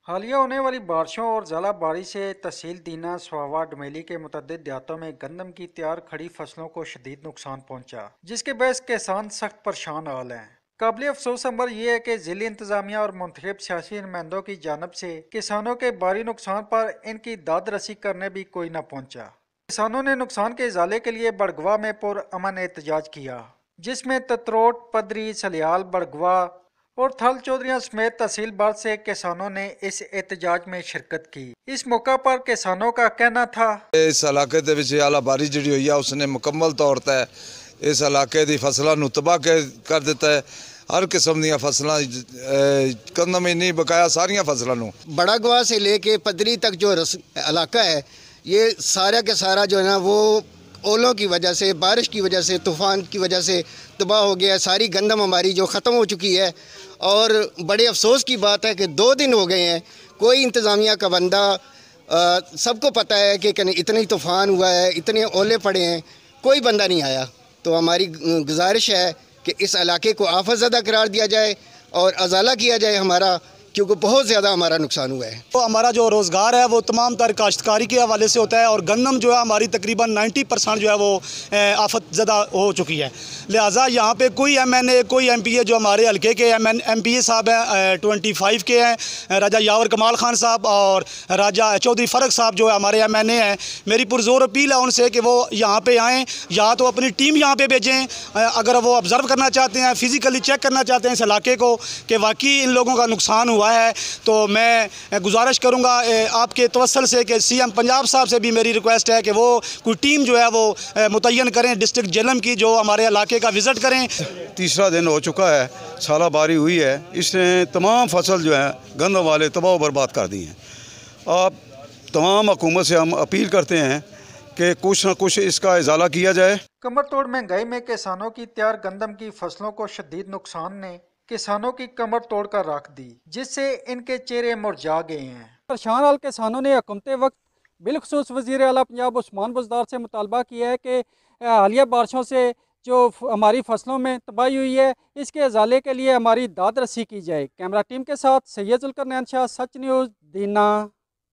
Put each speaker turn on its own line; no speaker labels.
हालिया होने वाली बारिशों और ज़्यादा बारिश से तहसील दीना, स्वावा, डमेली के मुतअद्दिद देहातों में गंदम की तैयार खड़ी फसलों को शदीद नुकसान पहुंचा, जिसके बहस किसान सख्त परेशान हाल हैं। काबिल अफसोस अमर यह है कि जिली इंतजामिया और मुंतखब सियासी नुमाइंदों की जानब से किसानों के भारी नुकसान पर इनकी दाद रसी करने भी कोई न पहुंचा। किसानों ने नुकसान के इजाले के लिए बड़गवा में पुरअमन एहतजाज किया, जिसमें तत्रोट, पदरी, सलियाल, बड़गवा और थल चौधरियां समेत तहसील भर से किसानों ने इस एहतजाज में शिरकत की। इस मौका पर किसानों का कहना था,
इस इलाके दे विच आला बारिश जिहड़ी होई है उसने मुकम्मल तौर पर इस इलाके दी फसलों नूं तबाह कर दिता है। हर किस्म दी फसलां गंदम ही नहीं बकाया सारिया फसलों नूं।
बड़गवा से लेके पदरी तक जो इलाका है ये सारा के सारा जो है ना वो ओलों की वजह से, बारिश की वजह से, तूफ़ान की वजह से तबाह हो गया है। सारी गंदम हमारी जो ख़त्म हो चुकी है और बड़े अफसोस की बात है कि 2 दिन हो गए हैं, कोई इंतज़ामिया का बंदा, सबको पता है कि इतनी तूफ़ान हुआ है, इतने ओले पड़े हैं, कोई बंदा नहीं आया। तो हमारी गुजारिश है कि इस इलाके को आफत ज़दा करार दिया जाए और अजाला किया जाए हमारा, क्योंकि बहुत ज़्यादा हमारा नुकसान हुआ है।
तो हमारा जो रोज़गार है वो तमाम तर काश्तकारी के हवाले से होता है और गंदम जो है हमारी तकरीबन 90% जो है वो आफत ज़दा हो चुकी है। लिहाजा यहाँ पे कोई MNA, कोई MPA जो हमारे हल्के के MPA साहब हैं 25 के हैं, राजा यावर कमाल खान साहब और राजा चौधरी फ़रक साहब जो है हमारे MNA हैं। मेरी पुरजोर अपील है उनसे कि वो यहाँ पर आएँ, या तो अपनी टीम यहाँ पर भेजें, अगर वो ऑब्ज़र्व करना चाहते हैं, फ़िज़िकली चेक करना चाहते हैं इस इलाके को कि वाकई इन लोगों का नुकसान हुआ है, तो मैं गुजारिश करूंगा आपके तवस्सल से कि CM पंजाब साहब से भी मेरी रिक्वेस्ट है कि वो कोई टीम जो है वो मुतय्यन करें डिस्ट्रिक्ट जेलम की, जो हमारे इलाके का विज़िट करें।
तीसरा दिन हो चुका है, सालाबारी हुई है, इसने तमाम फसल जो है गंदम वाले तबाह बर्बाद कर दी हैं। आप तमाम हुकूमत से हम अपील करते हैं कि कुछ न कुछ इसका इजाला किया जाए।
कमर तोड़ महंगाई में किसानों की तैयार गंदम की फसलों को शदीद नुकसान ने किसानों की कमर तोड़कर रख दी, जिससे इनके चेहरे मुरझा गए हैं। परेशान हाल किसानों ने हुकूमत वक्त बिलखसूस वज़ीर आला पंजाब उस्मान बुज़दार से मुतालबा किया है कि हालिया बारिशों से जो हमारी फसलों में तबाही हुई है इसके अजाले के लिए हमारी दाद रसी की जाए। कैमरा टीम के साथ सैयद जुल्कर नैन शाह, सच न्यूज़, दीना।